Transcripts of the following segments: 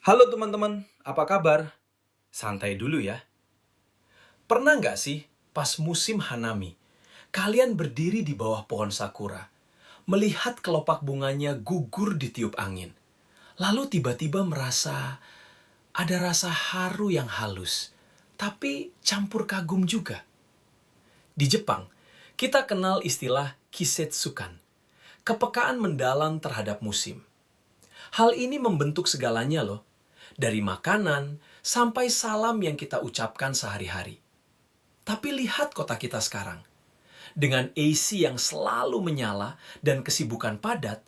Halo teman-teman, apa kabar? Santai dulu ya. Pernah nggak sih pas musim Hanami, kalian berdiri di bawah pohon sakura, melihat kelopak bunganya gugur di tiup angin, lalu tiba-tiba merasa ada rasa haru yang halus, tapi campur kagum juga. Di Jepang, kita kenal istilah kisetsukan, kepekaan mendalam terhadap musim. Hal ini membentuk segalanya loh, dari makanan sampai salam yang kita ucapkan sehari-hari. Tapi lihat kota kita sekarang. Dengan AC yang selalu menyala dan kesibukan padat,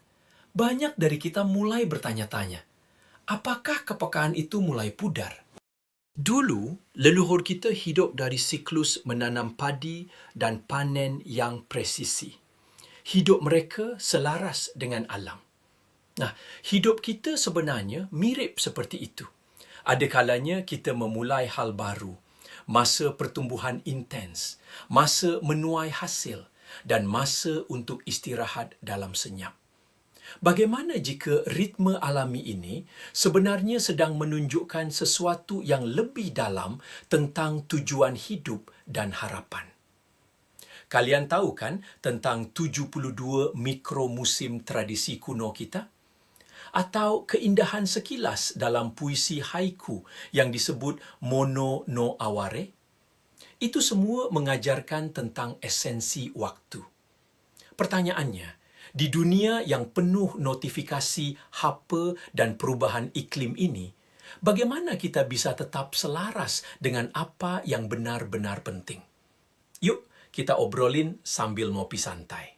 banyak dari kita mulai bertanya-tanya, apakah kepekaan itu mulai pudar? Dulu, leluhur kita hidup dari siklus menanam padi dan panen yang presisi. Hidup mereka selaras dengan alam. Nah, hidup kita sebenarnya mirip seperti itu. Ada kalanya kita memulai hal baru, masa pertumbuhan intens, masa menuai hasil, dan masa untuk istirahat dalam senyap. Bagaimana jika ritme alami ini sebenarnya sedang menunjukkan sesuatu yang lebih dalam tentang tujuan hidup dan harapan? Kalian tahu kan tentang 72 mikromusim tradisi kuno kita? Atau keindahan sekilas dalam puisi haiku yang disebut Mono no Aware? Itu semua mengajarkan tentang esensi waktu. Pertanyaannya, di dunia yang penuh notifikasi HP dan perubahan iklim ini, bagaimana kita bisa tetap selaras dengan apa yang benar-benar penting? Yuk, kita obrolin sambil ngopi santai.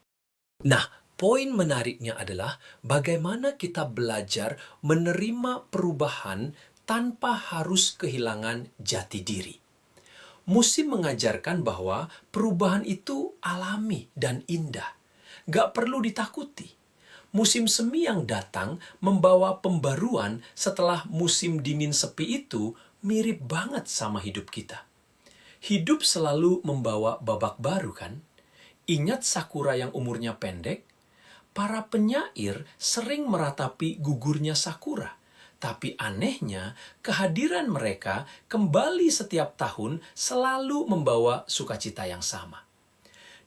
Nah, poin menariknya adalah bagaimana kita belajar menerima perubahan tanpa harus kehilangan jati diri. Musim mengajarkan bahwa perubahan itu alami dan indah. Gak perlu ditakuti. Musim semi yang datang membawa pembaruan setelah musim dingin sepi itu mirip banget sama hidup kita. Hidup selalu membawa babak baru kan? Ingat sakura yang umurnya pendek? Para penyair sering meratapi gugurnya sakura. Tapi anehnya, kehadiran mereka kembali setiap tahun selalu membawa sukacita yang sama.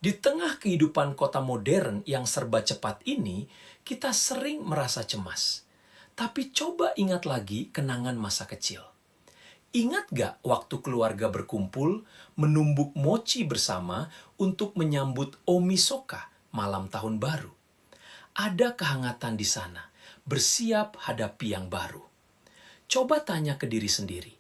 Di tengah kehidupan kota modern yang serba cepat ini, kita sering merasa cemas. Tapi coba ingat lagi kenangan masa kecil. Ingat gak waktu keluarga berkumpul, menumbuk mochi bersama untuk menyambut Omisoka, malam tahun baru? Ada kehangatan di sana, bersiap hadapi yang baru. Coba tanya ke diri sendiri,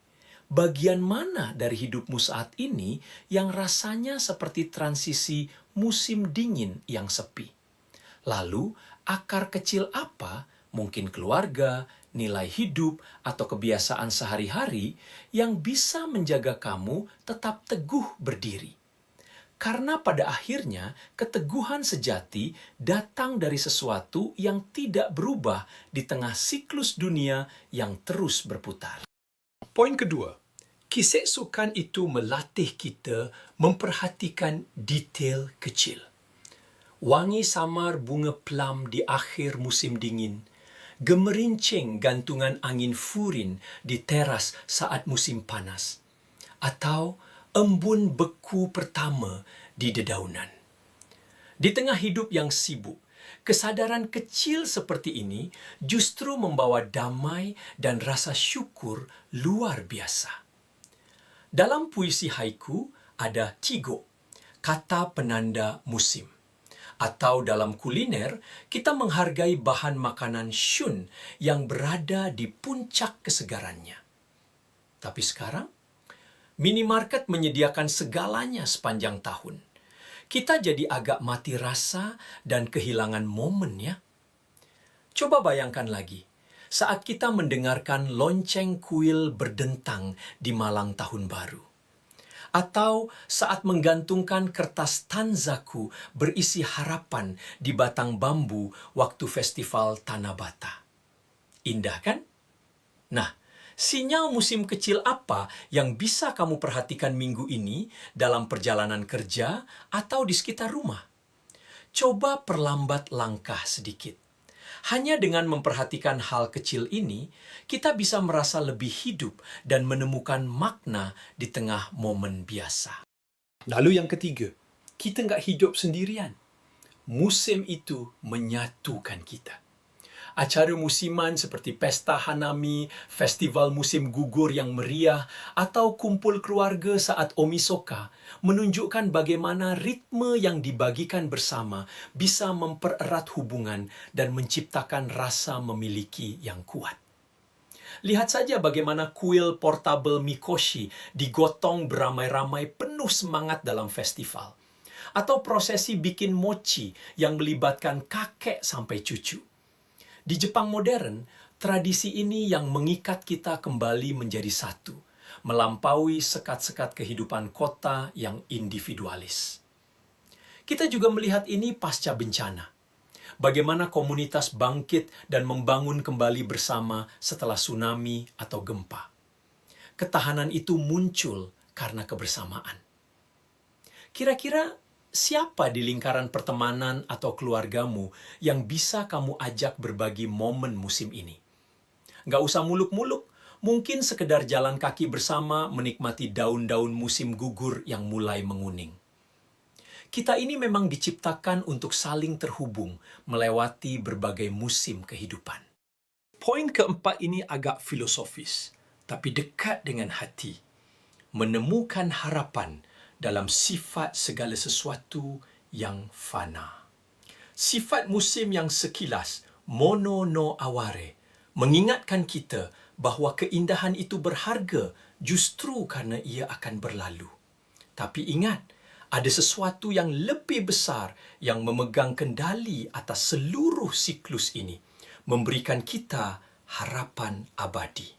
bagian mana dari hidupmu saat ini yang rasanya seperti transisi musim dingin yang sepi? Lalu, akar kecil apa, mungkin keluarga, nilai hidup, atau kebiasaan sehari-hari yang bisa menjaga kamu tetap teguh berdiri? Karena pada akhirnya, keteguhan sejati datang dari sesuatu yang tidak berubah di tengah siklus dunia yang terus berputar. Poin kedua, kisetsukan itu melatih kita memperhatikan detail kecil. Wangi samar bunga plum di akhir musim dingin, gemerincing gantungan angin furin di teras saat musim panas, atau embun beku pertama di dedaunan. Di tengah hidup yang sibuk, kesadaran kecil seperti ini justru membawa damai dan rasa syukur luar biasa. Dalam puisi haiku ada chigo, kata penanda musim. Atau dalam kuliner, kita menghargai bahan makanan shun yang berada di puncak kesegarannya. Tapi sekarang, minimarket menyediakan segalanya sepanjang tahun. Kita jadi agak mati rasa dan kehilangan momen ya. Coba bayangkan lagi, saat kita mendengarkan lonceng kuil berdentang di malang tahun baru. Atau saat menggantungkan kertas tanzaku berisi harapan di batang bambu waktu festival Tanabata. Indah kan? Nah, sinyal musim kecil apa yang bisa kamu perhatikan minggu ini dalam perjalanan kerja atau di sekitar rumah? Coba perlambat langkah sedikit. Hanya dengan memperhatikan hal kecil ini, kita bisa merasa lebih hidup dan menemukan makna di tengah momen biasa. Lalu yang ketiga, kita nggak hidup sendirian. Musim itu menyatukan kita. Acara musiman seperti Pesta Hanami, festival musim gugur yang meriah, atau kumpul keluarga saat Omisoka menunjukkan bagaimana ritme yang dibagikan bersama bisa mempererat hubungan dan menciptakan rasa memiliki yang kuat. Lihat saja bagaimana kuil portable Mikoshi digotong beramai-ramai penuh semangat dalam festival. Atau prosesi bikin mochi yang melibatkan kakek sampai cucu. Di Jepang modern, tradisi ini yang mengikat kita kembali menjadi satu, melampaui sekat-sekat kehidupan kota yang individualis. Kita juga melihat ini pasca bencana. Bagaimana komunitas bangkit dan membangun kembali bersama setelah tsunami atau gempa. Ketahanan itu muncul karena kebersamaan. Kira-kira siapa di lingkaran pertemanan atau keluargamu yang bisa kamu ajak berbagi momen musim ini? Nggak usah muluk-muluk, mungkin sekedar jalan kaki bersama menikmati daun-daun musim gugur yang mulai menguning. Kita ini memang diciptakan untuk saling terhubung melewati berbagai musim kehidupan. Poin keempat ini agak filosofis, tapi dekat dengan hati. Menemukan harapan dalam sifat segala sesuatu yang fana. Sifat musim yang sekilas, mono no aware, mengingatkan kita bahawa keindahan itu berharga justru karena ia akan berlalu. Tapi ingat, ada sesuatu yang lebih besar yang memegang kendali atas seluruh siklus ini, memberikan kita harapan abadi.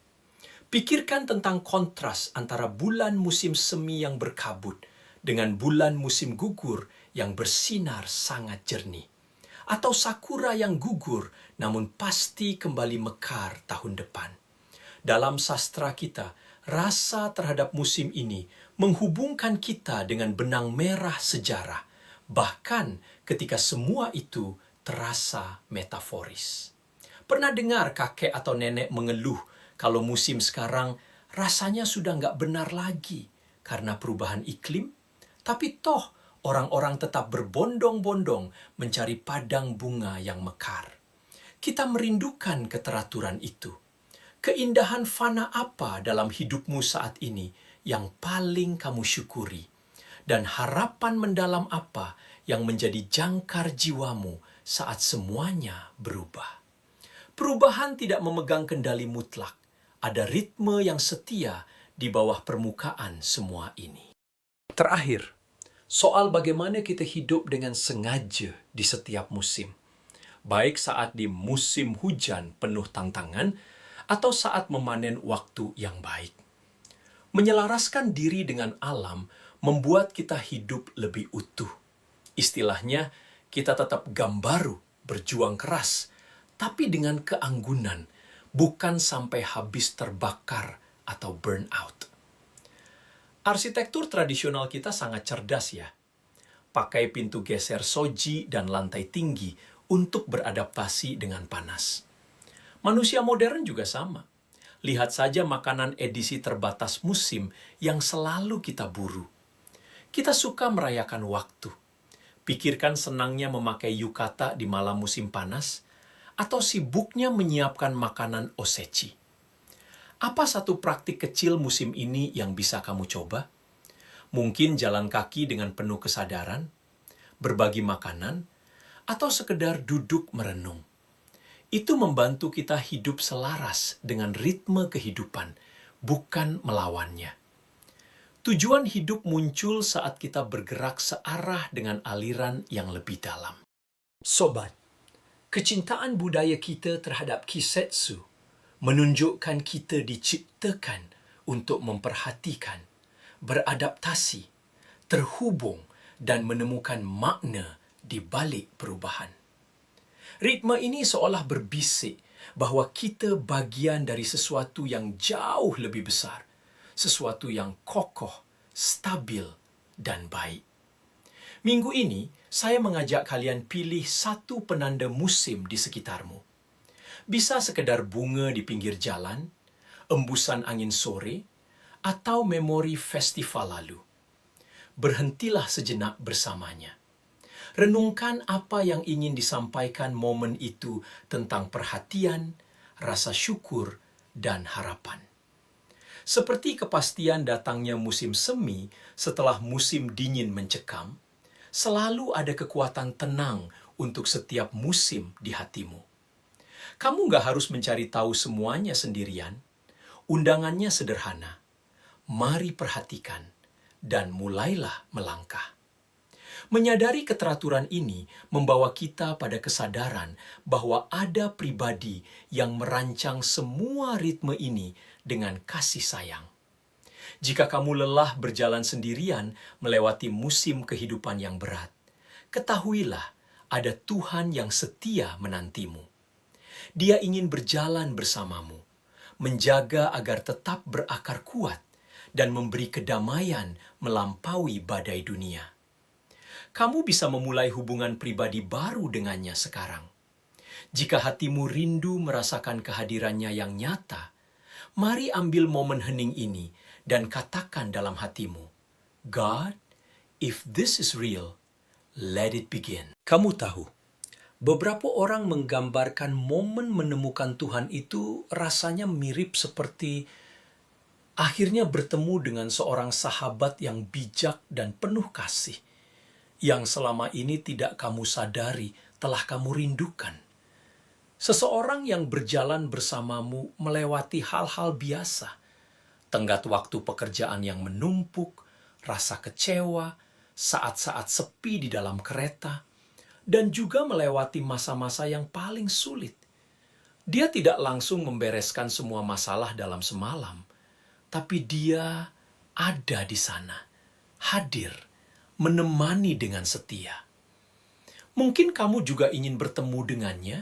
Pikirkan tentang kontras antara bulan musim semi yang berkabut dengan bulan musim gugur yang bersinar sangat jernih. Atau sakura yang gugur namun pasti kembali mekar tahun depan. Dalam sastra kita, rasa terhadap musim ini menghubungkan kita dengan benang merah sejarah, bahkan ketika semua itu terasa metaforis. Pernah dengar kakek atau nenek mengeluh kalau musim sekarang rasanya sudah nggak benar lagi karena perubahan iklim? Tapi toh orang-orang tetap berbondong-bondong mencari padang bunga yang mekar. Kita merindukan keteraturan itu. Keindahan fana apa dalam hidupmu saat ini yang paling kamu syukuri? Dan harapan mendalam apa yang menjadi jangkar jiwamu saat semuanya berubah? Perubahan tidak memegang kendali mutlak. Ada ritme yang setia di bawah permukaan semua ini. Terakhir, soal bagaimana kita hidup dengan sengaja di setiap musim. Baik saat di musim hujan penuh tantangan atau saat memanen waktu yang baik. Menyelaraskan diri dengan alam membuat kita hidup lebih utuh. Istilahnya, kita tetap gambaru, berjuang keras, tapi dengan keanggunan, bukan sampai habis terbakar atau burn out. Arsitektur tradisional kita sangat cerdas ya. Pakai pintu geser soji dan lantai tinggi untuk beradaptasi dengan panas. Manusia modern juga sama. Lihat saja makanan edisi terbatas musim yang selalu kita buru. Kita suka merayakan waktu. Pikirkan senangnya memakai yukata di malam musim panas, atau sibuknya menyiapkan makanan osechi. Apa satu praktik kecil musim ini yang bisa kamu coba? Mungkin jalan kaki dengan penuh kesadaran, berbagi makanan, atau sekedar duduk merenung. Itu membantu kita hidup selaras dengan ritme kehidupan, bukan melawannya. Tujuan hidup muncul saat kita bergerak searah dengan aliran yang lebih dalam. Sobat, kecintaan budaya kita terhadap Kisetsu menunjukkan kita diciptakan untuk memperhatikan, beradaptasi, terhubung, dan menemukan makna di balik perubahan. Ritme ini seolah berbisik bahawa kita bagian dari sesuatu yang jauh lebih besar, sesuatu yang kokoh, stabil, dan baik. Minggu ini, saya mengajak kalian pilih satu penanda musim di sekitarmu. Bisa sekedar bunga di pinggir jalan, embusan angin sore, atau memori festival lalu. Berhentilah sejenak bersamanya. Renungkan apa yang ingin disampaikan momen itu tentang perhatian, rasa syukur, dan harapan. Seperti kepastian datangnya musim semi setelah musim dingin mencekam, selalu ada kekuatan tenang untuk setiap musim di hatimu. Kamu nggak harus mencari tahu semuanya sendirian. Undangannya sederhana. Mari perhatikan dan mulailah melangkah. Menyadari keteraturan ini membawa kita pada kesadaran bahwa ada pribadi yang merancang semua ritme ini dengan kasih sayang. Jika kamu lelah berjalan sendirian melewati musim kehidupan yang berat, ketahuilah ada Tuhan yang setia menantimu. Dia ingin berjalan bersamamu, menjaga agar tetap berakar kuat, dan memberi kedamaian melampaui badai dunia. Kamu bisa memulai hubungan pribadi baru dengannya sekarang. Jika hatimu rindu merasakan kehadirannya yang nyata, mari ambil momen hening ini dan katakan dalam hatimu, God, if this is real, let it begin. Kamu tahu, beberapa orang menggambarkan momen menemukan Tuhan itu rasanya mirip seperti akhirnya bertemu dengan seorang sahabat yang bijak dan penuh kasih, yang selama ini tidak kamu sadari telah kamu rindukan. Seseorang yang berjalan bersamamu melewati hal-hal biasa, tenggat waktu pekerjaan yang menumpuk, rasa kecewa, saat-saat sepi di dalam kereta, dan juga melewati masa-masa yang paling sulit. Dia tidak langsung membereskan semua masalah dalam semalam, tapi dia ada di sana, hadir, menemani dengan setia. Mungkin kamu juga ingin bertemu dengannya.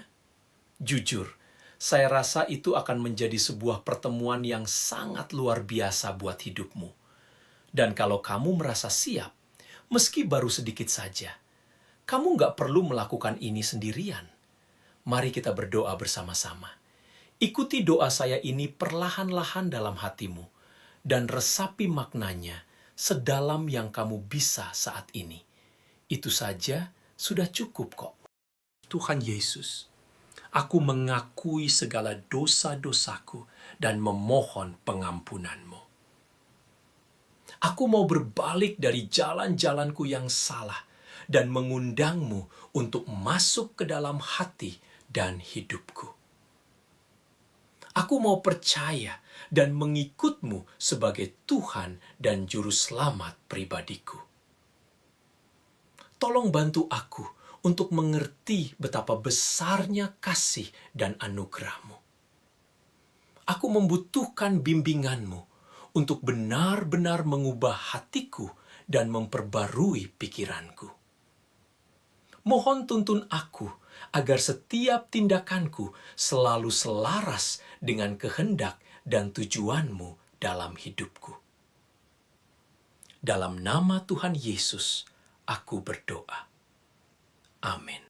Jujur, saya rasa itu akan menjadi sebuah pertemuan yang sangat luar biasa buat hidupmu. Dan kalau kamu merasa siap, meski baru sedikit saja, kamu nggak perlu melakukan ini sendirian. Mari kita berdoa bersama-sama. Ikuti doa saya ini perlahan-lahan dalam hatimu, dan resapi maknanya sedalam yang kamu bisa saat ini. Itu saja sudah cukup kok. Tuhan Yesus, aku mengakui segala dosa-dosaku dan memohon pengampunan-Mu. Aku mau berbalik dari jalan-jalanku yang salah dan mengundang-Mu untuk masuk ke dalam hati dan hidupku. Aku mau percaya dan mengikut-Mu sebagai Tuhan dan Juru Selamat pribadiku. Tolong bantu aku untuk mengerti betapa besarnya kasih dan anugerah-Mu. Aku membutuhkan bimbingan-Mu untuk benar-benar mengubah hatiku dan memperbarui pikiranku. Mohon tuntun aku agar setiap tindakanku selalu selaras dengan kehendak dan tujuan-Mu dalam hidupku. Dalam nama Tuhan Yesus, aku berdoa. Amin.